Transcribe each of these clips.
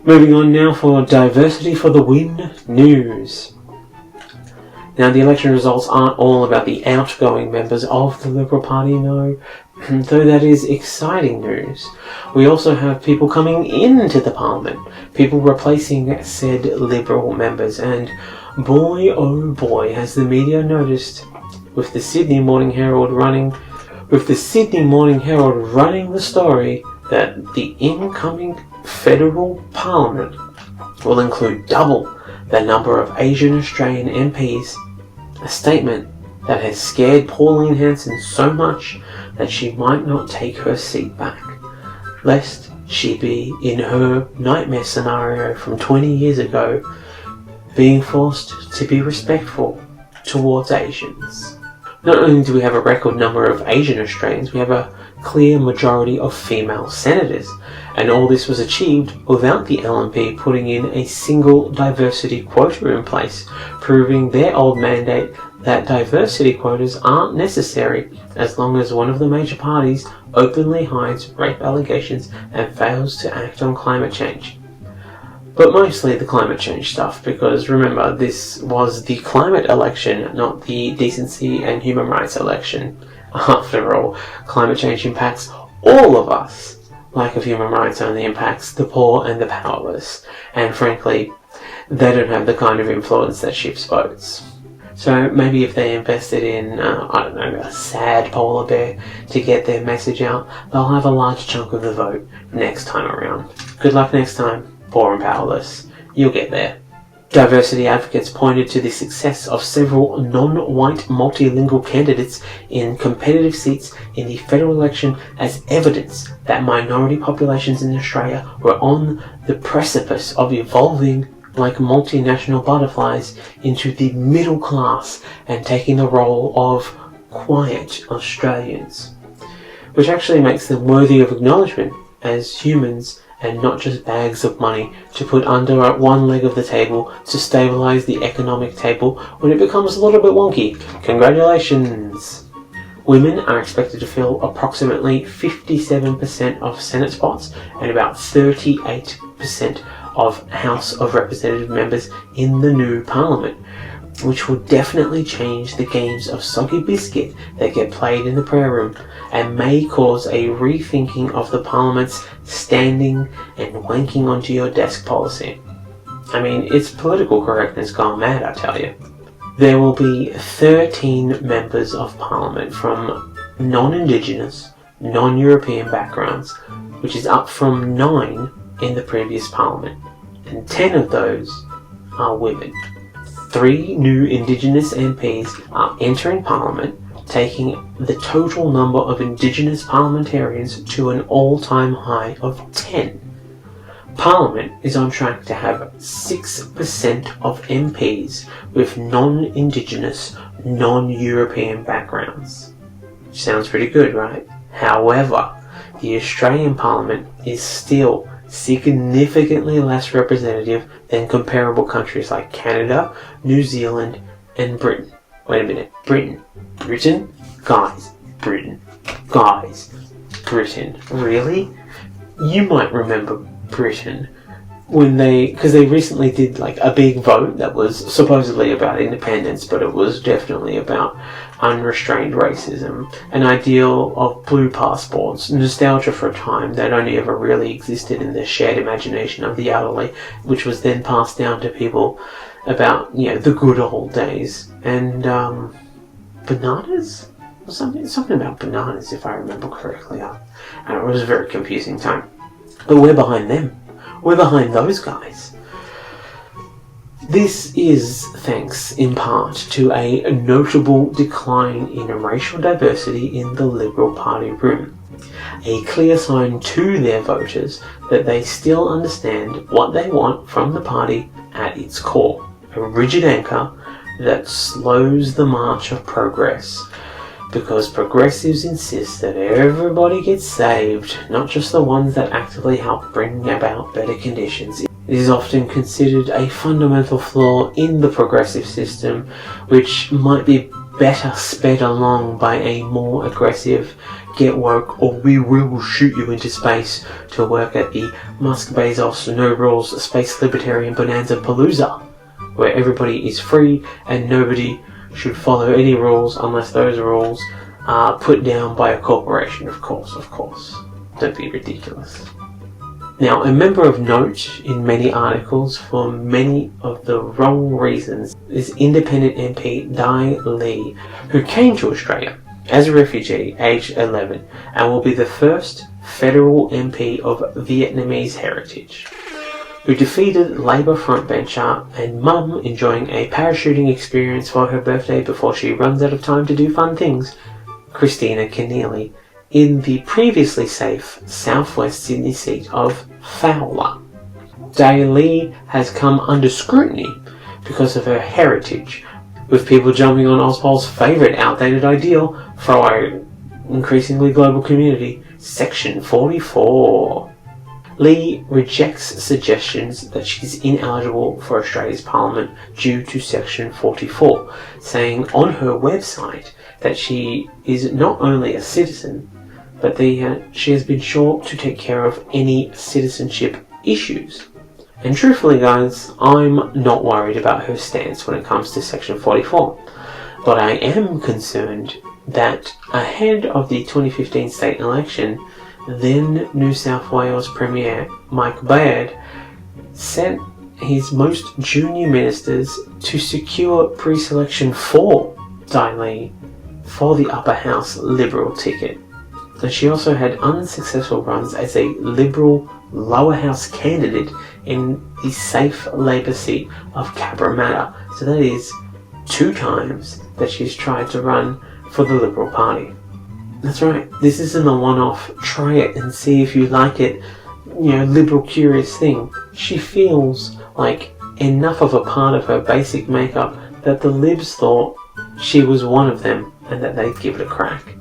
Moving on now for Diversity for the Win news. Now, the election results aren't all about the outgoing members of the Liberal Party, no, though that is exciting news. We also have people coming into the Parliament, people replacing said Liberal members, and boy oh boy has the media noticed, with the Sydney Morning Herald running the story that the incoming federal Parliament will include double the number of Asian Australian MPs, a statement that has scared Pauline Hanson so much that she might not take her seat back, lest she be in her nightmare scenario from 20 years ago, being forced to be respectful towards Asians. Not only do we have a record number of Asian Australians, we have a clear majority of female senators, and all this was achieved without the LNP putting in a single diversity quota in place, proving their old mandate that diversity quotas aren't necessary as long as one of the major parties openly hides rape allegations and fails to act on climate change. But mostly the climate change stuff, because remember, this was the climate election, not the decency and human rights election. After all, climate change impacts all of us. Lack of human rights only impacts the poor and the powerless, and frankly, they don't have the kind of influence that shifts votes. So maybe if they invested in, a sad polar bear to get their message out, they'll have a large chunk of the vote next time around. Good luck next time, poor and powerless. You'll get there. Diversity advocates pointed to the success of several non-white multilingual candidates in competitive seats in the federal election as evidence that minority populations in Australia were on the precipice of evolving like multinational butterflies into the middle class and taking the role of quiet Australians, which actually makes them worthy of acknowledgement as humans and not just bags of money to put under one leg of the table to stabilise the economic table when it becomes a little bit wonky. Congratulations! Women are expected to fill approximately 57% of Senate spots and about 38% of House of Representative members in the new Parliament, which will definitely change the games of soggy biscuit that get played in the prayer room and may cause a rethinking of the Parliament's standing and wanking onto your desk policy. I mean, it's political correctness gone mad, I tell you. There will be 13 members of Parliament from non-Indigenous, non-European backgrounds, which is up from 9 in the previous Parliament, and 10 of those are women. 3 new Indigenous MPs are entering Parliament, taking the total number of Indigenous parliamentarians to an all-time high of 10. Parliament is on track to have 6% of MPs with non-Indigenous, non-European backgrounds. Which sounds pretty good, right? However, the Australian Parliament is still significantly less representative than comparable countries like Canada, New Zealand, and Britain. Wait a minute, Britain? Guys, Britain. Really? You might remember Britain because they recently did like a big vote that was supposedly about independence, but it was definitely about unrestrained racism, an ideal of blue passports, nostalgia for a time that only ever really existed in the shared imagination of the elderly, which was then passed down to people about, the good old days. And bananas? Something about bananas, if I remember correctly. It was a very confusing time. But we're behind them. We're behind those guys. This is thanks in part to a notable decline in racial diversity in the Liberal Party room. A clear sign to their voters that they still understand what they want from the party at its core. A rigid anchor that slows the march of progress. Because progressives insist that everybody gets saved, not just the ones that actively help bring about better conditions. It is often considered a fundamental flaw in the progressive system, which might be better sped along by a more aggressive get woke or we will shoot you into space to work at the Musk Bezos No Rules Space Libertarian Bonanza Palooza, where everybody is free and nobody should follow any rules unless those rules are put down by a corporation, of course. Don't be ridiculous. Now, a member of note in many articles for many of the wrong reasons is independent MP Dai Lee, who came to Australia as a refugee aged 11 and will be the first federal MP of Vietnamese heritage, who defeated Labour frontbencher and mum enjoying a parachuting experience for her birthday before she runs out of time to do fun things, Christina Keneally, in the previously safe southwest Sydney seat of Fowler. Dai Lee has come under scrutiny because of her heritage, with people jumping on Ozpol's favourite outdated ideal for our increasingly global community, Section 44. Lee rejects suggestions that she's ineligible for Australia's Parliament due to Section 44, saying on her website that she is not only a citizen, but she has been sure to take care of any citizenship issues. And truthfully, guys, I'm not worried about her stance when it comes to Section 44, but I am concerned that ahead of the 2015 state election, then New South Wales Premier Mike Baird sent his most junior ministers to secure pre-selection for Dai Lee for the upper house Liberal ticket. And she also had unsuccessful runs as a Liberal lower house candidate in the safe Labor seat of Cabramatta. So that is 2 times that she's tried to run for the Liberal Party. That's right, this isn't a one-off, try it and see if you like it, Liberal curious thing. She feels like enough of a part of her basic makeup that the Libs thought she was one of them and that they'd give it a crack.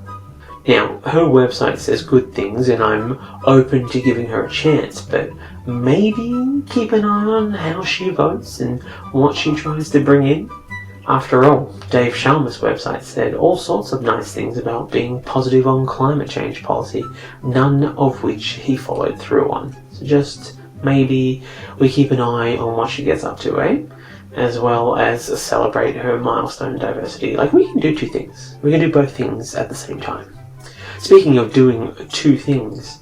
Now, her website says good things and I'm open to giving her a chance, but maybe keep an eye on how she votes and what she tries to bring in. After all, Dave Sharma's website said all sorts of nice things about being positive on climate change policy, none of which he followed through on. So just maybe we keep an eye on what she gets up to, as well as celebrate her milestone diversity. Like, we can do 2 things. We can do both things at the same time. Speaking of doing 2 things,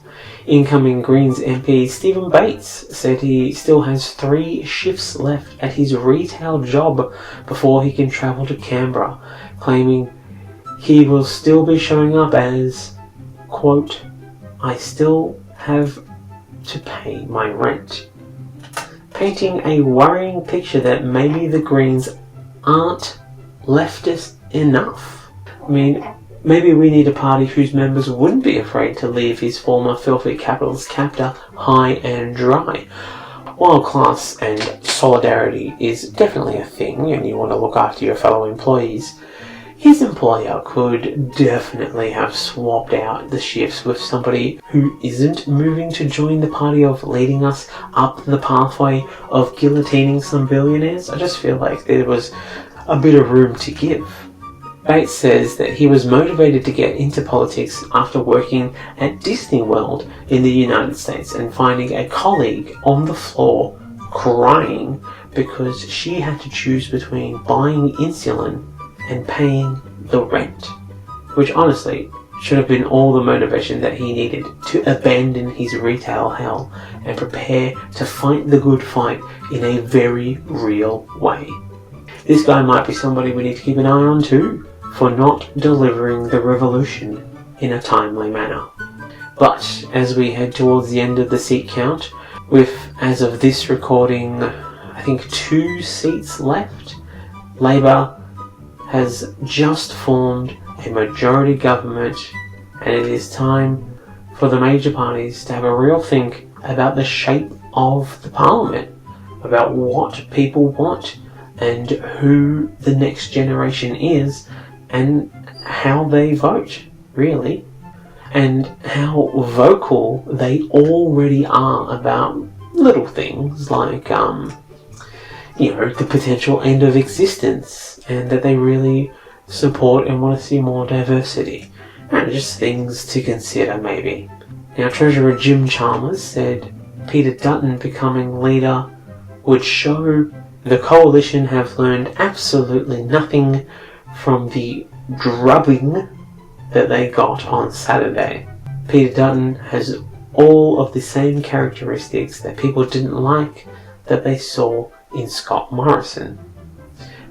incoming Greens MP Stephen Bates said he still has 3 shifts left at his retail job before he can travel to Canberra, claiming he will still be showing up as, quote, I still have to pay my rent. Painting a worrying picture that maybe the Greens aren't leftist enough. I mean, maybe we need a party whose members wouldn't be afraid to leave his former filthy capitalist captor high and dry. While class and solidarity is definitely a thing and you want to look after your fellow employees, his employer could definitely have swapped out the shifts with somebody who isn't moving to join the party of leading us up the pathway of guillotining some billionaires. I just feel like there was a bit of room to give. Bates says that he was motivated to get into politics after working at Disney World in the United States and finding a colleague on the floor crying because she had to choose between buying insulin and paying the rent, which honestly should have been all the motivation that he needed to abandon his retail hell and prepare to fight the good fight in a very real way. This guy might be somebody we need to keep an eye on too, for not delivering the revolution in a timely manner. But as we head towards the end of the seat count, with, as of this recording, I think 2 seats left, Labour has just formed a majority government, and it is time for the major parties to have a real think about the shape of the parliament, about what people want and who the next generation is, and how they vote, really, and how vocal they already are about little things like, the potential end of existence, and that they really support and want to see more diversity. And just things to consider, maybe. Now, Treasurer Jim Chalmers said Peter Dutton becoming leader would show the coalition have learned absolutely nothing from the drubbing that they got on Saturday. Peter Dutton has all of the same characteristics that people didn't like that they saw in Scott Morrison,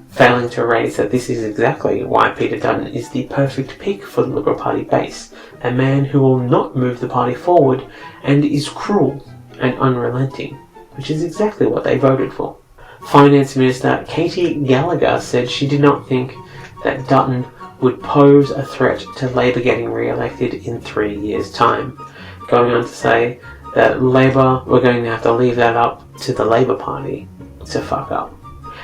failing to raise that this is exactly why Peter Dutton is the perfect pick for the Liberal Party base, a man who will not move the party forward and is cruel and unrelenting, which is exactly what they voted for. Finance Minister Katie Gallagher said she did not think that Dutton would pose a threat to Labor getting re-elected in 3 years' time, going on to say that Labor were going to have to leave that up to the Labor Party to fuck up.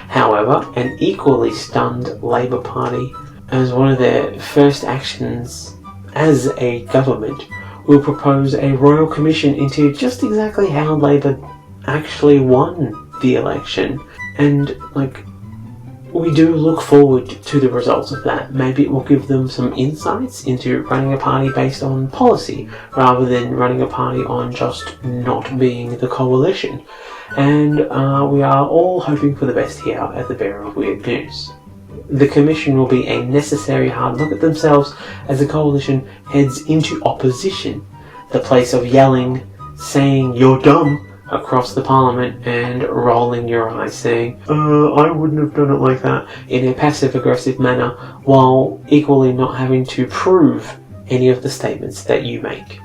However, an equally stunned Labor Party, as one of their first actions as a government, will propose a royal commission into just exactly how Labor actually won the election. And, we do look forward to the results of that. Maybe it will give them some insights into running a party based on policy, rather than running a party on just not being the coalition. And we are all hoping for the best here at the Bearer of Weird News. The Commission will be a necessary hard look at themselves as the coalition heads into opposition, the place of yelling, saying "you're dumb" across the Parliament and rolling your eyes saying, I wouldn't have done it like that, in a passive-aggressive manner, while equally not having to prove any of the statements that you make.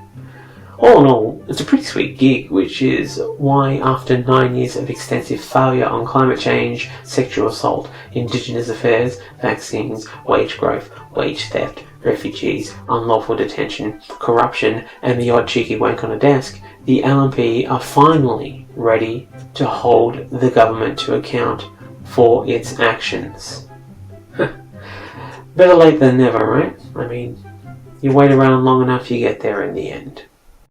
All in all, it's a pretty sweet gig, which is why after 9 years of extensive failure on climate change, sexual assault, Indigenous affairs, vaccines, wage growth, wage theft, refugees, unlawful detention, corruption, and the odd cheeky wank on a desk, the LNP are finally ready to hold the government to account for its actions. Better late than never, right? I mean, you wait around long enough, you get there in the end.